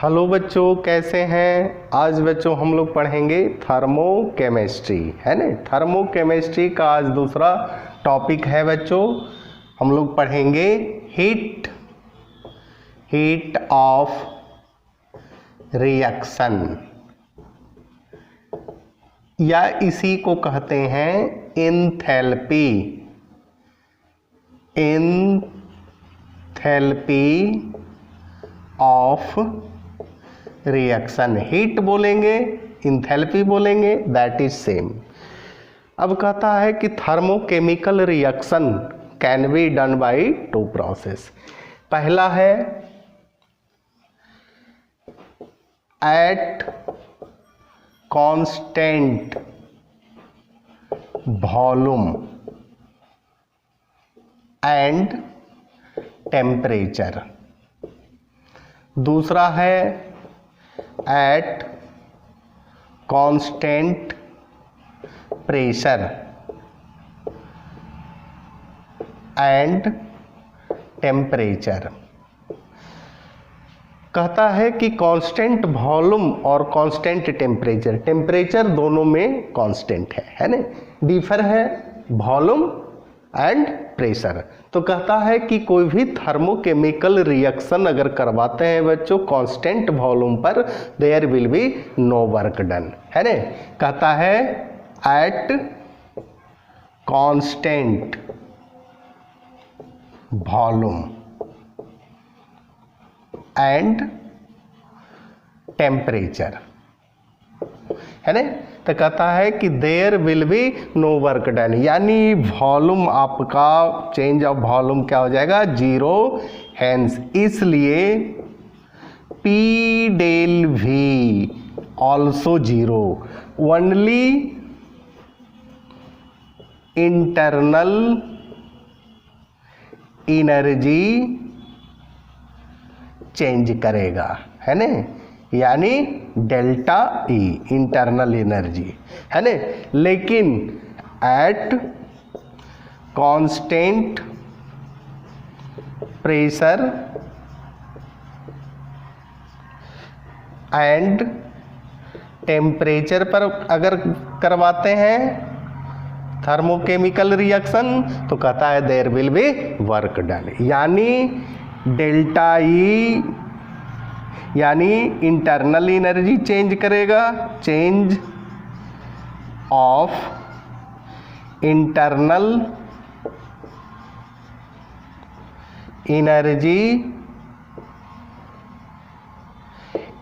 Hello बच्चों, कैसे हैं। आज बच्चों हम लोग पढ़ेंगे थर्मोकेमिस्ट्री, है ना। थर्मोकेमिस्ट्री का आज दूसरा टॉपिक है बच्चों। हम लोग पढ़ेंगे हीट ऑफ रिएक्शन, या इसी को कहते हैं एंथैल्पी ऑफ रिएक्शन। हीट बोलेंगे, इंथैल्पी बोलेंगे, दैट इज सेम। अब कहता है कि thermochemical reaction can be done by two process. पहला है at constant volume and temperature. दूसरा है at constant pressure and temperature. कहता है कि कांस्टेंट वॉल्यूम और कांस्टेंट टेम्परेचर, टेम्परेचर दोनों में कांस्टेंट है ना, डिफर है वॉल्यूम एंड प्रेशर। तो कहता है कि कोई भी थर्मोकेमिकल रिएक्शन अगर करवाते हैं बच्चों कांस्टेंट वॉल्यूम पर, there will be no work done, है ना। कहता है at constant volume and temperature, है ना। तो कहता है कि there will be no work done, यानी वॉल्यूम आपका चेंज ऑफ वॉल्यूम क्या हो जाएगा, जीरो। हैंस इसलिए P del V also zero, only internal energy change करेगा, है ना, यानी डेल्टा ई इंटरनल एनर्जी, है ना। लेकिन at constant pressure and temperature पर अगर करवाते हैं थर्मोकेमिकल रिएक्शन, तो कहता है there will be work done, यानी डेल्टा ई यानी इंटरनल एनर्जी चेंज करेगा, चेंज ऑफ इंटरनल एनर्जी।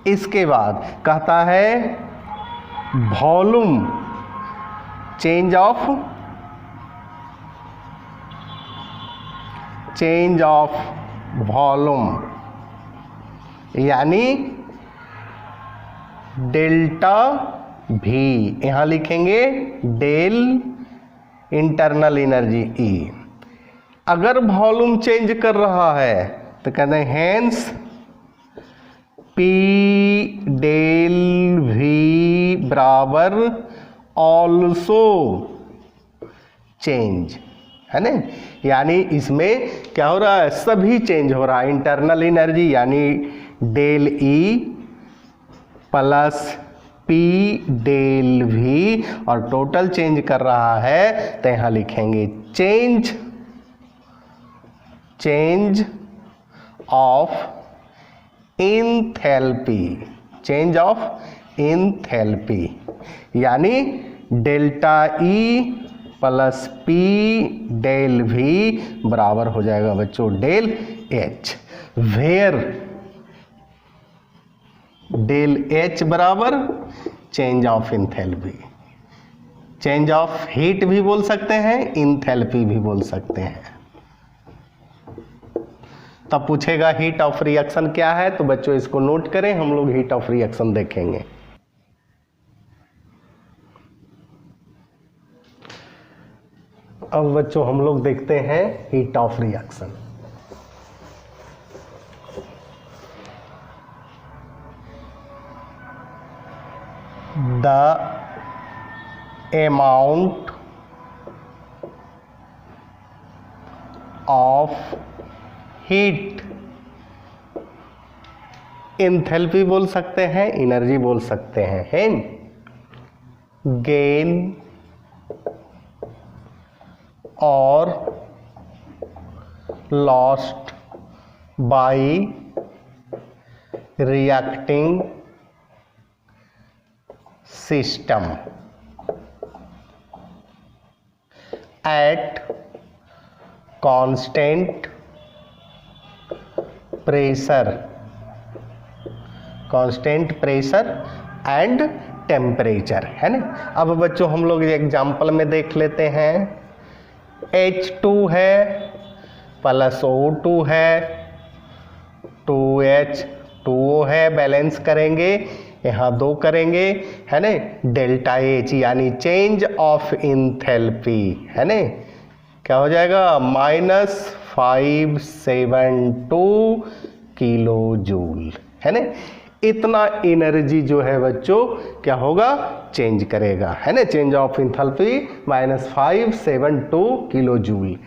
इसके बाद कहता है वॉल्यूम चेंज ऑफ वॉल्यूम, यानी डेल्टा भी, यहां लिखेंगे डेल इंटरनल एनर्जी ई। अगर वॉल्यूम चेंज कर रहा है तो कहते हैं हेंस पी डेल वी बराबर ऑल्सो चेंज, है ना। यानी इसमें क्या हो रहा है, सभी चेंज हो रहा है। इंटरनल एनर्जी यानी del E plus P del V, और टोटल चेंज कर रहा है तो यहां लिखेंगे change of enthalpy, change of enthalpy, यानी delta E plus P del V बराबर हो जाएगा बच्चों del H, where del H बराबर change of enthalpy. Change of heat भी बोल सकते हैं, एंथैल्पी भी बोल सकते हैं। तब पूछेगा हीट ऑफ रिएक्शन क्या है, तो बच्चों इसको नोट करें, हम लोग हीट ऑफ रिएक्शन देखेंगे। अब बच्चों हम लोग देखते हैं heat of reaction. The amount of heat enthalpy बोल सकते हैं, एनर्जी बोल सकते हैं, है गेन और lost by reacting system at constant pressure and temperature, है ना। अब बच्चों हम लोग एग्जाम्पल में देख लेते हैं। H2 है प्लस O2 है, 2H2O है, बैलेंस करेंगे, यहाँ 2 करेंगे, है ना। डेल्टा H यानी चेंज ऑफ इंथैल्पी, है ना, क्या हो जाएगा -572 किलो जूल, है ना। इतना एनर्जी जो है बच्चों क्या होगा, चेंज करेगा, है ना। Change of enthalpy -572 kilo joule.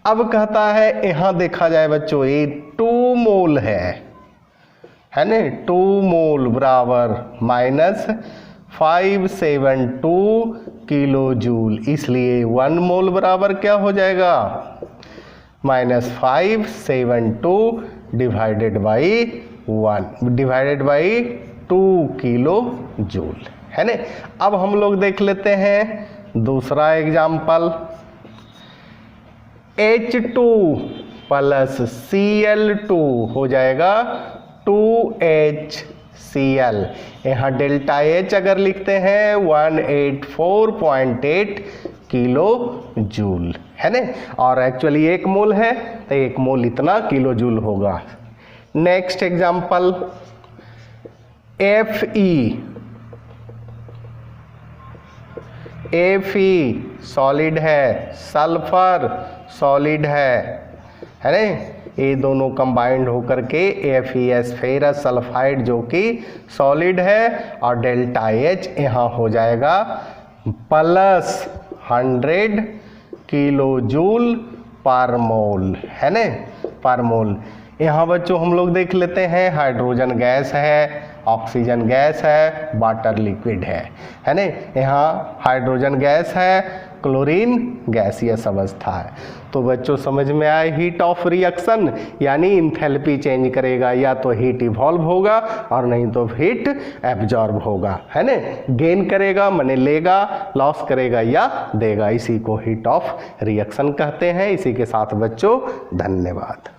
अब कहता है यहाँ देखा जाए बच्चों, ये 2 मोल है ना, 2 मोल बराबर -572 किलो जूल, इसलिए 1 मोल बराबर क्या हो जाएगा -572 डिवाइडेड बाई 2 किलो जूल, है ना। अब हम लोग देख लेते हैं दूसरा एग्जाम्पल। H2 प्लस Cl2 हो जाएगा 2HCl। यहाँ डेल्टा H अगर लिखते हैं 184.8 किलो जूल, है ना। और एक्चुअली 1 मोल है तो 1 मोल इतना किलो जूल होगा। नेक्स्ट एग्जाम्पल Fe सॉलिड है, सल्फर सॉलिड है ना। ये दोनों कंबाइंड होकर के FeS फेरस सल्फाइड जो कि सॉलिड है, और डेल्टा H यहाँ हो जाएगा +100 किलो जूल पर मोल, है ना, पर मोल। यहाँ बच्चों हम लोग देख लेते हैं, हाइड्रोजन गैस है, ऑक्सीजन गैस है, वाटर लिक्विड है ना। यहाँ हाइड्रोजन गैस है, क्लोरीन गैसियस अवस्था है। तो बच्चों समझ में आए, हीट ऑफ रिएक्शन यानी इंथैल्पी चेंज करेगा, या तो हीट इवॉल्व होगा और नहीं तो हीट एब्जॉर्ब होगा, है ना। गेन करेगा माने लेगा, लॉस करेगा या देगा, इसी को हीट ऑफ रिएक्शन कहते हैं। इसी के साथ बच्चों धन्यवाद।